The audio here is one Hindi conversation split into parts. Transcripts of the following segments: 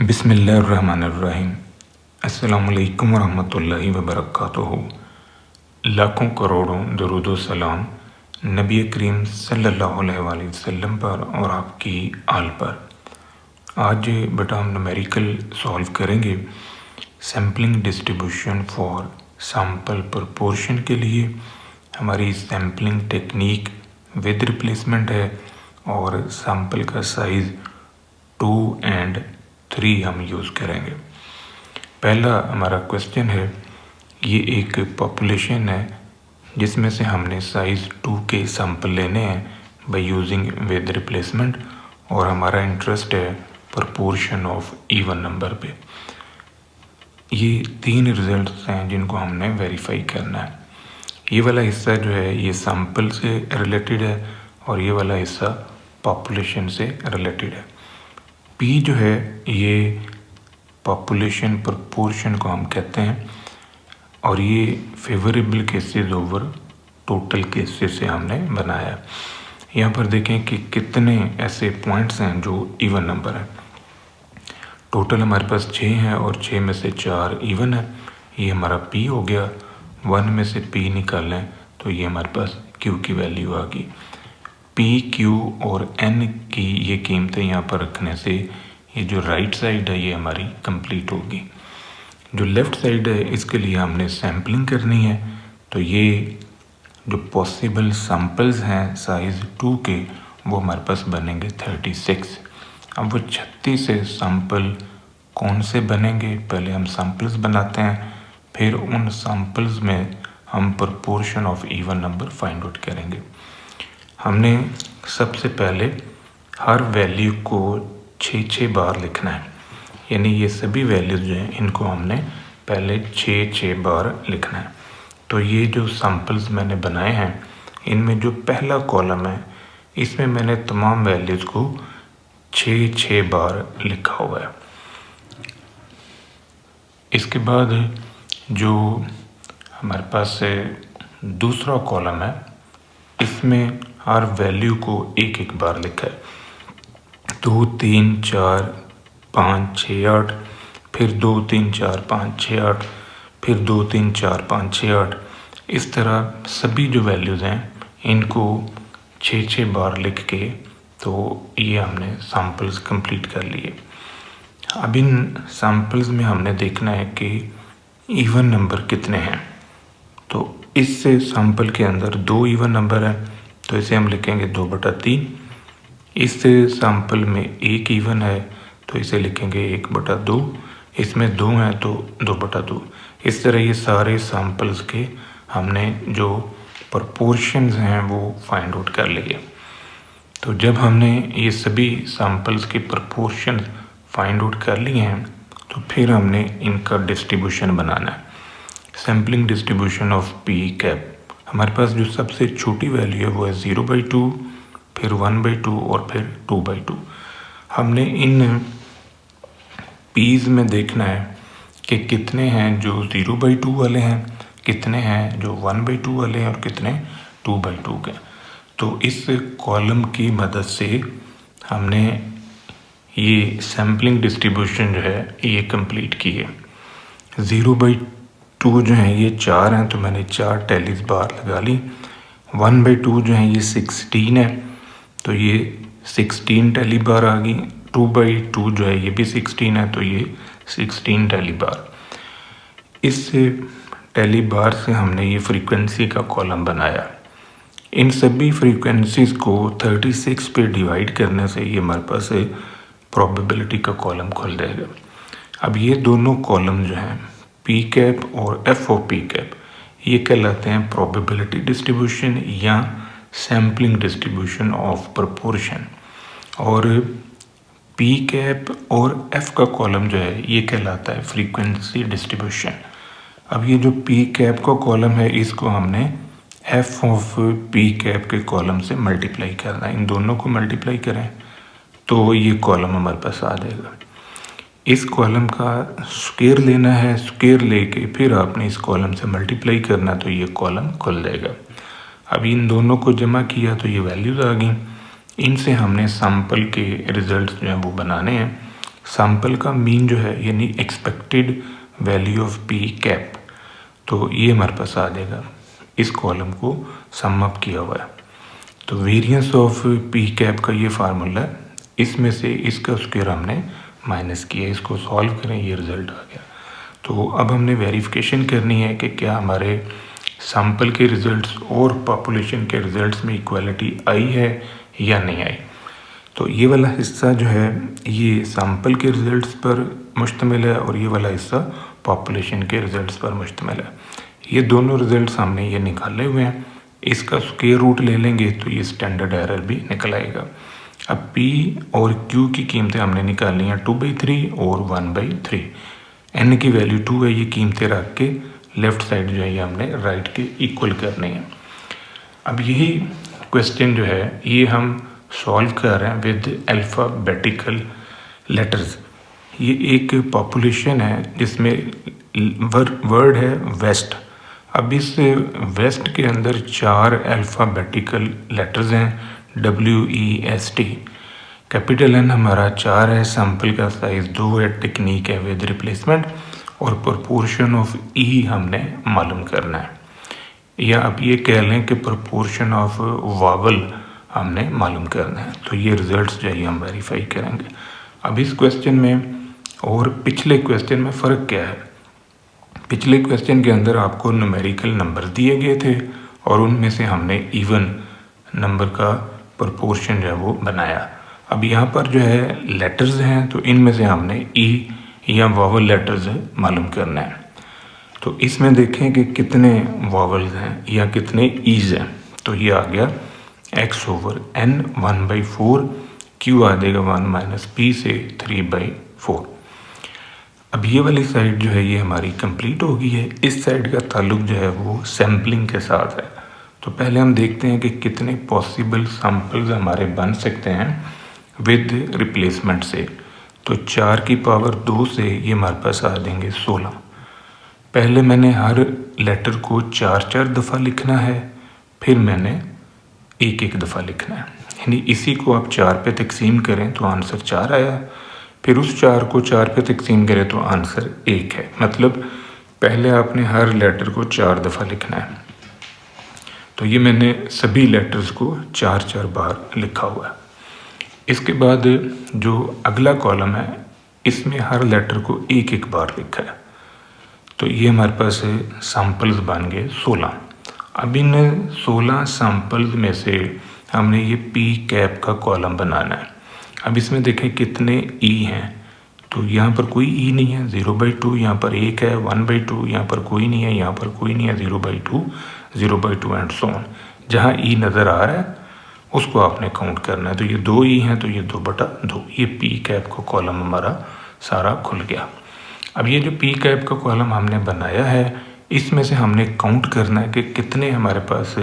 बिस्मिल्लाहिर्रहमानिर्रहीम। अस्सलामुअलैकुम वरहमतुल्लाहि वबरकातुहू। लाखों करोड़ों दरूद व सलाम नबी करीम सल्लल्लाहु अलैहि वसल्लम पर और आपकी आल पर। आज बेटा हम न्यूमेरिकल सॉल्व करेंगे sampling distribution for sample proportion के लिए। हमारी सैम्पलिंग टेक्निक विद रिप्लेसमेंट है और सैम्पल का साइज़ 2 और 3 हम यूज़ करेंगे। पहला हमारा क्वेश्चन है, ये एक पॉपुलेशन है जिसमें से हमने साइज़ 2 के सैंपल लेने हैं बाय यूजिंग विद रिप्लेसमेंट, और हमारा इंटरेस्ट है प्रोपोर्शन ऑफ इवन नंबर पे। ये 3 रिजल्ट्स हैं जिनको हमने वेरीफाई करना है। ये वाला हिस्सा जो है ये सैंपल से रिलेटेड है और ये वाला हिस्सा पॉपुलेशन से रिलेटेड है। P जो है ये पॉपुलेशन प्रोपोर्शन को हम कहते हैं और ये favourable cases over total cases से हमने बनाया। यहाँ पर देखें कि कितने ऐसे पॉइंट्स हैं जो इवन नंबर है। टोटल हमारे पास 6 हैं और 6 में से 4 इवन है। ये हमारा P हो गया। 1 में से P निकालें तो ये हमारे पास Q की वैल्यू आ गई। P, Q और N की ये कीमतें यहाँ पर रखने से ये जो राइट साइड है ये हमारी कंप्लीट होगी। जो लेफ़्ट साइड है इसके लिए हमने सैम्पलिंग करनी है, तो ये जो पॉसिबल सैम्पल्स हैं साइज़ 2 के वो हमारे पास बनेंगे 36। अब वो 36 से सैम्पल कौन से बनेंगे, पहले हम सैम्पल्स बनाते हैं, फिर उन सैम्पल्स में हम proportion of even number find out करेंगे। हमने सबसे पहले हर वैल्यू को 6 बार लिखना है, यानी ये सभी वैल्यूज जो हैं इनको हमने पहले 6 बार लिखना है। तो ये जो सैम्पल्स मैंने बनाए हैं इनमें जो पहला कॉलम है इसमें मैंने तमाम वैल्यूज़ को 6 बार लिखा हुआ है। इसके बाद जो हमारे पास दूसरा कॉलम है इसमें हर वैल्यू को 1 बार लिखा है। 2 3 4 5 6 8, फिर 2 3 4 5 6 8, फिर 2 3 4 5 6 8। इस तरह सभी जो वैल्यूज़ हैं इनको 6 बार लिख के तो ये हमने सैम्पल्स कंप्लीट कर लिए। अब इन सैम्पल्स में हमने देखना है कि इवन नंबर कितने हैं। तो इस सैम्पल के अंदर 2 इवन नंबर हैं तो इसे हम लिखेंगे 2/3। इस सैम्पल में 1 इवन है तो इसे लिखेंगे 1/2। इसमें 2 हैं तो 2/2। इस तरह ये सारे सैम्पल्स के हमने जो प्रोपोर्शंस हैं वो फाइंड आउट कर लिए। तो जब हमने ये सभी सैम्पल्स के प्रोपोर्शन फाइंड आउट कर लिए हैं तो फिर हमने इनका डिस्ट्रीब्यूशन बनाना है। Sampling distribution of P cap. हमारे पास जो सबसे छोटी वैल्यू है वो है 0/2, फिर 1/2 और फिर 2/2। हमने इन P's में देखना है कि कितने हैं जो 0/2 वाले हैं, कितने हैं जो 1/2 वाले हैं और कितने 2/2 के। तो इस कॉलम की मदद से हमने ये सैम्पलिंग डिस्ट्रीब्यूशन जो है ये कंप्लीट की है। 0/2 जो है ये 4 हैं तो मैंने 4 टैलीज बार लगा ली। 1/2 जो है ये 16 है तो ये 16 टैली बार आ गई। 2/2 जो है ये भी 16 है तो ये 16 टैली बार। इस टैली बार से हमने ये फ्रीक्वेंसी का कॉलम बनाया। इन सभी फ्रीक्वेंसीज़ को 36 पे डिवाइड करने से ये हमारे पास प्रोबेबिलिटी का कॉलम खुल जाएगा। अब ये दोनों कॉलम जो हैं P कैप और F ऑफ P कैप ये कहलाते हैं प्रोबेबिलिटी डिस्ट्रीब्यूशन या सैम्पलिंग डिस्ट्रीब्यूशन ऑफ प्रोपोर्शन, और P कैप और F का कॉलम जो है ये कहलाता है फ्रीक्वेंसी डिस्ट्रीब्यूशन। अब ये जो P कैप का कॉलम है इसको हमने F ऑफ P कैप के कॉलम से मल्टीप्लाई करना है। इन दोनों को मल्टीप्लाई करें तो ये कॉलम हमारे पास आ जाएगा। इस कॉलम का स्क्वायर लेना है, स्क्वायर लेके फिर आपने इस कॉलम से मल्टीप्लाई करना तो ये कॉलम खुल जाएगा। अब इन दोनों को जमा किया तो ये वैल्यूज़ आ गई। इनसे हमने सैम्पल के रिजल्ट्स जो हैं वो बनाने हैं। सैम्पल का मीन जो है यानी expected value of P cap, तो ये हमारे पास आ जाएगा। इस कॉलम को सम अप किया हुआ है। तो वेरिएंस ऑफ पी कैप का ये फार्मूला है, इसमें से इसका स्क्वायर हमने माइनस किया, इसको सॉल्व करें, ये रिज़ल्ट आ गया। तो अब हमने वेरिफिकेशन करनी है कि क्या हमारे सैम्पल के रिज़ल्ट्स और पॉपुलेशन के रिज़ल्ट्स में इक्वालिटी आई है या नहीं आई। तो ये वाला हिस्सा जो है ये सैम्पल के रिज़ल्ट्स पर मुश्तमिल है और ये वाला हिस्सा पॉपुलेशन के रिज़ल्ट्स पर मुश्तमिल है। ये दोनों रिज़ल्ट्स हमने ये निकाले हुए हैं। इसका स्क्वायर रूट ले लेंगे तो ये स्टैंडर्ड एरर भी निकल आएगा। अब P और Q की कीमतें हमने निकालनी हैं 2/3 और 1/3। N की वैल्यू 2 है, ये कीमतें रख के लेफ़्ट साइड जो है ये हमने राइट के इक्वल करनी है। अब यही क्वेश्चन जो है ये हम सॉल्व कर रहे हैं विद अल्फ़ाबेटिकल लेटर्स। ये एक पॉपुलेशन है जिसमें वर्ड है वेस्ट। अब इस वेस्ट के अंदर 4 अल्फ़ाबेटिकल लेटर्स हैं WEST। कैपिटल N हमारा 4 है, सैम्पल का साइज़ 2 है, टेक्निक है विद रिप्लेसमेंट, और प्रोपोर्शन ऑफ E हमने मालूम करना है, या आप ये कह लें कि प्रोपोर्शन ऑफ वावल हमने मालूम करना है। तो ये रिज़ल्ट्स जो है हम वेरीफाई करेंगे। अब इस क्वेश्चन में और पिछले क्वेश्चन में फ़र्क क्या है। पिछले क्वेश्चन के अंदर आपको न्यूमेरिकल नंबर दिए गए थे और उनमें से हमने इवन नंबर का प्रोपोर्शन जो है वो बनाया। अब यहाँ पर जो है लेटर्स हैं, तो इनमें से हमने ई या वावल लेटर्स मालूम करना है। तो इसमें देखें कि कितने वावल्स हैं या कितने ईज हैं। तो ये आ गया x/n 1/4, q आ जाएगा 1 - p से 3/4। अब ये वाली साइड जो है ये हमारी कंप्लीट हो गई है। इस साइड का ताल्लुक जो है वो सैम्पलिंग के साथ है। तो पहले हम देखते हैं कि कितने पॉसिबल सैम्पल्स हमारे बन सकते हैं विद रिप्लेसमेंट से। तो 4 की पावर 2 से ये हमारे पास आ जाएंगे 16। पहले मैंने हर लेटर को 4-4 दफ़ा लिखना है, फिर मैंने एक दफ़ा लिखना है। यानी इसी को आप 4 पे तकसीम करें तो आंसर 4 आया, फिर उस 4 को 4 पे तकसीम करें तो आंसर 1 है। मतलब पहले आपने हर लेटर को 4 दफ़ा लिखना है। तो ये मैंने सभी लेटर्स को 4-4 बार लिखा हुआ है। इसके बाद जो अगला कॉलम है इसमें हर लेटर को एक बार लिखा है। तो ये हमारे पास सैम्पल्स बन गए 16। अब इन 16 सैम्पल्स में से हमने ये पी कैप का कॉलम बनाना है। अब इसमें देखें कितने ई हैं। तो यहाँ पर कोई ई नहीं है, 0/2, यहाँ पर 1 है, 1/2, यहाँ पर कोई नहीं है, यहाँ पर कोई नहीं है, 0/2, 0/2 एंड सो ऑन। जहाँ ई नज़र आ रहा है उसको आपने काउंट करना है। तो ये 2 ई हैं, तो ये 2/2, ये पी कैप का कॉलम हमारा सारा खुल गया। अब ये जो पी कैप का कॉलम हमने बनाया है इसमें से हमने काउंट करना है कि कितने हमारे पास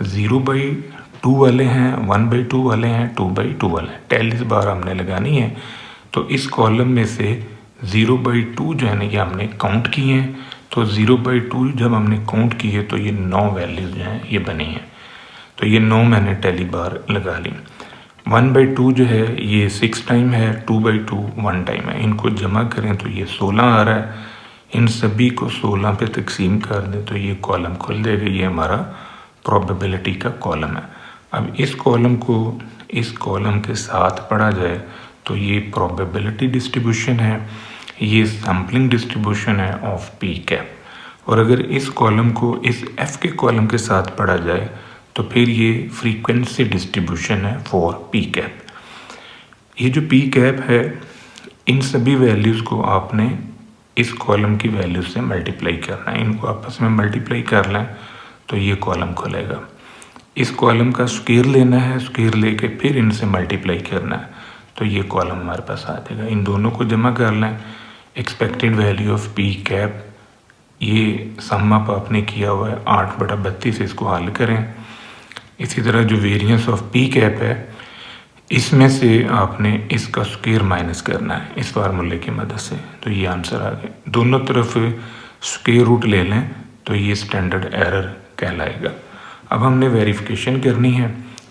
0/2 वाले हैं, 1/2 वाले हैं, 2/2 वाले हैं। टेल इस बार हमने लगानी है। तो इस कॉलम में से 0/2 जो है ना ये हमने काउंट किए हैं। तो 0/2 जब हमने काउंट किए तो ये 9 वैल्यूज़ जो हैं ये बनी हैं। तो ये 9 मैंने टेली बार लगा ली। 1/2 जो है ये 6 टाइम है, 2/2 1 टाइम है। इनको जमा करें तो ये 16 आ रहा है। इन सभी को 16 पे तकसीम कर दें तो ये कॉलम खुल जाएगा। ये हमारा प्रोबेबिलिटी का कॉलम है। अब इस कॉलम को इस कॉलम के साथ पढ़ा जाए तो ये प्रोबेबिलिटी डिस्ट्रीब्यूशन है, ये सैम्पलिंग डिस्ट्रीब्यूशन है ऑफ पी कैप। और अगर इस कॉलम को इस एफ के कॉलम के साथ पढ़ा जाए तो फिर ये फ्रीक्वेंसी डिस्ट्रीब्यूशन है फॉर पी कैप। ये जो पी कैप है इन सभी वैल्यूज़ को आपने इस कॉलम की वैल्यू से मल्टीप्लाई करना है। इनको आपस में मल्टीप्लाई कर लें तो ये कॉलम खुलेगा। इस कॉलम का स्क्वायर लेना है, स्क्वायर लेके फिर इनसे मल्टीप्लाई करना है तो ये कॉलम हमारे पास आ जाएगा। इन दोनों को जमा कर लें। Expected value of P cap ये सम अप आपने किया हुआ है 8/32, इसको हल करें। इसी तरह जो वेरिएंस ऑफ पी कैप है इसमें से आपने इसका स्क्वायर माइनस करना है इस फार्मूले की मदद से। तो ये आंसर आ गया। दोनों तरफ स्क्वायर रूट ले लें तो ये स्टैंडर्ड एरर कहलाएगा। अब हमने वेरिफिकेशन करनी है।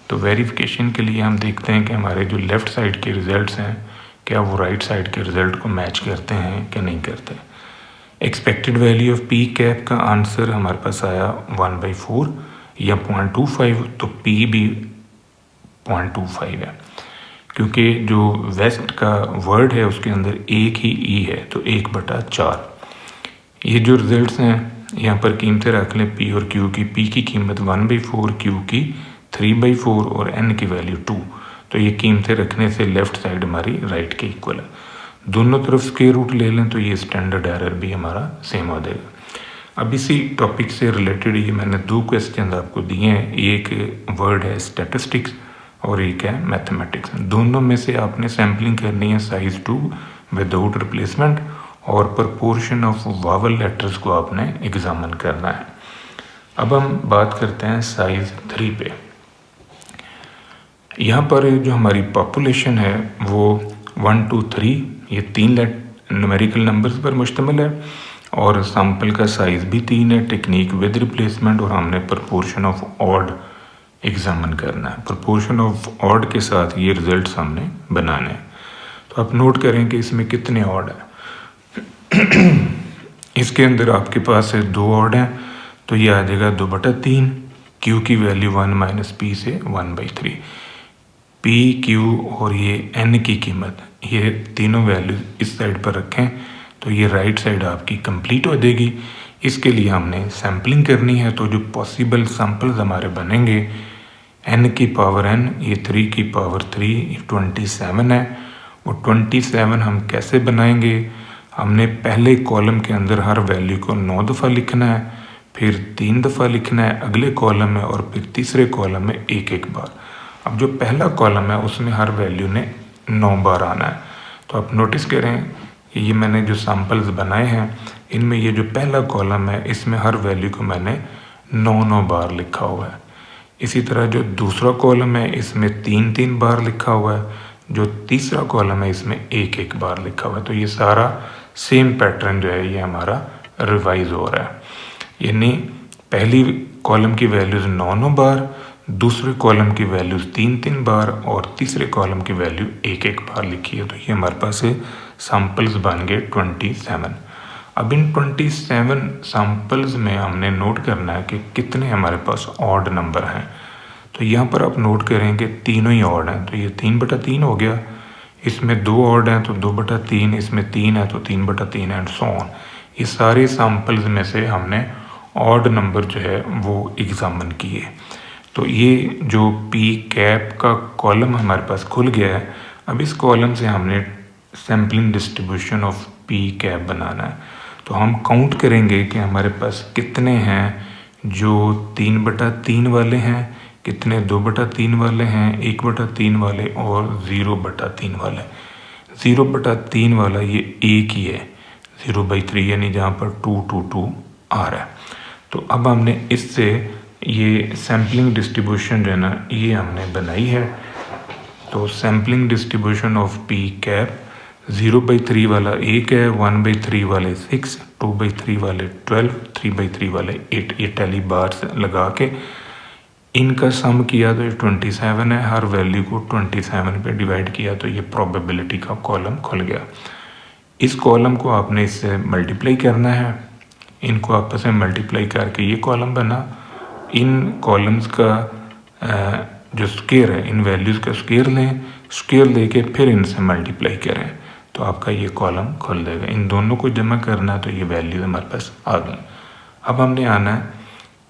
तो वेरिफिकेशन के लिए हम देखते हैं कि हमारे जो लेफ़्ट साइड के रिज़ल्ट्स हैं क्या वो राइट साइड के रिज़ल्ट को मैच करते हैं कि नहीं करते। Expected value of P cap का आंसर हमारे पास आया 1/4 या 0.25, तो पी भी 0.25 है, क्योंकि जो वेस्ट का वर्ड है उसके अंदर एक ही ई है, तो 1/4। ये जो रिजल्ट्स हैं यहाँ पर कीमतें रख लें पी और क्यू की। पी की कीमत 1/4, क्यू की 3/4 और एन की वैल्यू 2। तो ये कीमतें रखने से लेफ़्ट साइड हमारी राइट के इक्वल है। दोनों तरफ स्क्वायर रूट ले लें तो ये स्टैंडर्ड एरर भी हमारा सेम हो जाएगा। अब इसी टॉपिक से रिलेटेड ये मैंने 2 क्वेश्चन आपको दिए हैं। एक वर्ड है स्टैटिस्टिक्स और एक है मैथमेटिक्स। दोनों में से आपने सैम्पलिंग करनी है साइज़ 2 विदाउट रिप्लेसमेंट, और प्रपोर्शन ऑफ वावल लेटर्स को आपने एग्जामिन करना है। अब हम बात करते हैं साइज़ 3 पे। यहाँ पर जो हमारी पॉपुलेशन है वो 1 2 3 ये 3 न्यूमेरिकल नंबर्स पर मुश्तमिल है, और सैम्पल का साइज़ भी 3 है। टेक्निक विद रिप्लेसमेंट, और हमने प्रपोर्शन ऑफ ऑड एग्जामिन करना है। प्रपोर्शन ऑफ ऑड के साथ ये रिजल्ट्स हमने बनाने हैं। तो आप नोट करें कि इसमें कितने ऑड हैं। इसके अंदर आपके पास है 2 ऑड हैं, तो ये आ जाएगा 2/3। क्यू की वैल्यू 1 माइनस पी से 1/3। पी क्यू और ये एन की कीमत, ये तीनों वैल्यू इस साइड पर रखें तो ये राइट साइड आपकी कंप्लीट हो जाएगी। इसके लिए हमने सैम्पलिंग करनी है, तो जो पॉसिबल सैम्पल्स हमारे बनेंगे n की पावर n, ये 3 की पावर 3 27 है। वो 27 हम कैसे बनाएंगे, हमने पहले कॉलम के अंदर हर वैल्यू को 9 दफ़ा लिखना है, फिर 3 दफ़ा लिखना है अगले कॉलम में, और फिर तीसरे कॉलम में एक बार। अब जो पहला कॉलम है उसमें हर वैल्यू ने 9 बार आना है। तो आप नोटिस करें ये मैंने जो सैम्पल्स बनाए हैं इनमें ये जो पहला कॉलम है इसमें हर वैल्यू को मैंने 9 बार लिखा हुआ है। इसी तरह जो दूसरा कॉलम है इसमें 3 बार लिखा हुआ है, जो तीसरा कॉलम है इसमें एक बार लिखा हुआ है। तो ये सारा सेम पैटर्न जो है ये हमारा रिवाइज हो रहा है, यानी पहली कॉलम की वैल्यूज़ 9 बार, दूसरे कॉलम की वैल्यूज़ 3 बार, और तीसरे कॉलम की वैल्यू एक बार लिखी है। तो ये हमारे पास सैम्पल्स बन गए 27। अब इन 27 सैम्पल्स में हमने नोट करना है कि कितने हमारे पास ऑड नंबर हैं। तो यहाँ पर आप नोट करेंगे तीनों ही ऑड हैं, तो ये 3/3 हो गया। इसमें 2 ऑड हैं तो 2/3, इसमें 3 है तो 3/3 एंड सो ऑन। ये सारे सैम्पल्स में से हमने ऑड नंबर जो है वो एग्जामिन किए। तो ये जो पी कैप का कॉलम हमारे पास खुल गया है। अब इस कॉलम से हमने sampling distribution of P cap बनाना है। तो हम काउंट करेंगे कि हमारे पास कितने हैं जो 3/3 वाले हैं, कितने 2/3 वाले हैं, 1/3 वाले और 0/3 वाले। 0/3 वाला ये एक ही है, 0/3, यानी जहाँ पर 2 2 2 आ रहा है। तो अब हमने इससे ये सैम्पलिंग डिस्ट्रीब्यूशन जो है ना ये हमने बनाई है। तो sampling distribution of P cap 0/3 वाला 1 है, 1/3 वाले 6, 2/3 वाले 12, 3/3 वाले 8। ये टैली बार्स लगा के इनका सम किया तो ये 27 है। हर वैल्यू को 27 पे डिवाइड किया तो ये प्रोबेबिलिटी का कॉलम खुल गया। इस कॉलम को आपने इससे मल्टीप्लाई करना है, इनको आपस में मल्टीप्लाई करके ये कॉलम बना। इन कॉलम्स का जो स्क्वायर है, इन वैल्यूज़ का स्क्वायर लें, स्क्वायर लेके फिर इनसे मल्टीप्लाई करें तो आपका ये कॉलम खुल जाएगा। इन दोनों को जमा करना तो ये वैल्यू हमारे पास आ गई। अब हमने आना है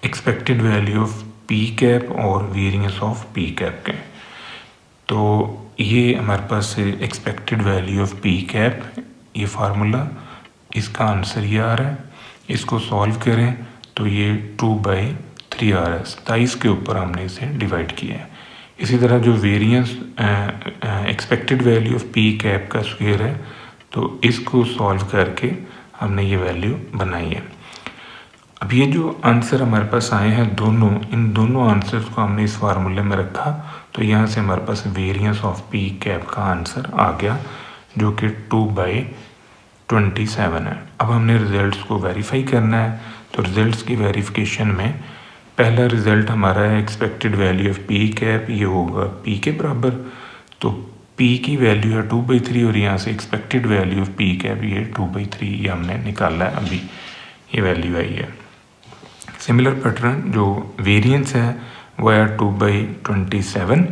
expected value of P cap और वेरिएंस ऑफ पी कैप के। तो ये हमारे पास expected value of P cap, ये फार्मूला, इसका आंसर ये आ रहा है। इसको सॉल्व करें तो ये 2/3 आ रहा है। 27 के ऊपर हमने इसे डिवाइड किया है। इसी तरह जो variance expected value of P cap का स्क्वायर है तो इसको सॉल्व करके हमने ये वैल्यू बनाई है। अब ये जो आंसर हमारे पास आए हैं इन दोनों आंसर्स को हमने इस फार्मूले में रखा, तो यहाँ से हमारे पास वेरिएंस ऑफ पी कैप का आंसर आ गया जो कि 2/27 है। अब हमने रिजल्ट्स को वेरीफाई करना है। तो रिजल्ट्स की वेरिफिकेशन में पहला रिज़ल्ट हमारा है expected value of P cap, ये होगा पी के बराबर। तो P पी की वैल्यू है 2/3 और यहाँ से एक्सपेक्टेड वैल्यू ऑफ पी का भी है 2/3, ये हमने निकाला है, अभी ये वैल्यू आई है। सिमिलर पैटर्न जो वेरिएंस है वो है 2/27,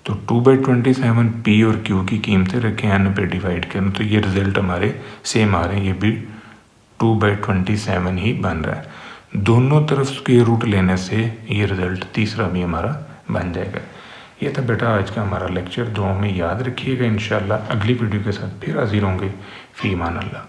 तो 2/27 पी और क्यू की कीमतें रखें, एन पे डिवाइड करें, तो ये रिजल्ट हमारे सेम आ रहे हैं, ये भी 2/27 ही बन रहा है। दोनों तरफ स्क्वायर रूट लेने से ये रिजल्ट तीसरा भी हमारा बन जाएगा। ये था बेटा आज का हमारा लेक्चर, दुआ में याद रखिएगा। इंशाल्लाह अगली वीडियो के साथ फिर हाजिर होंगे। फी मान अल्लाह।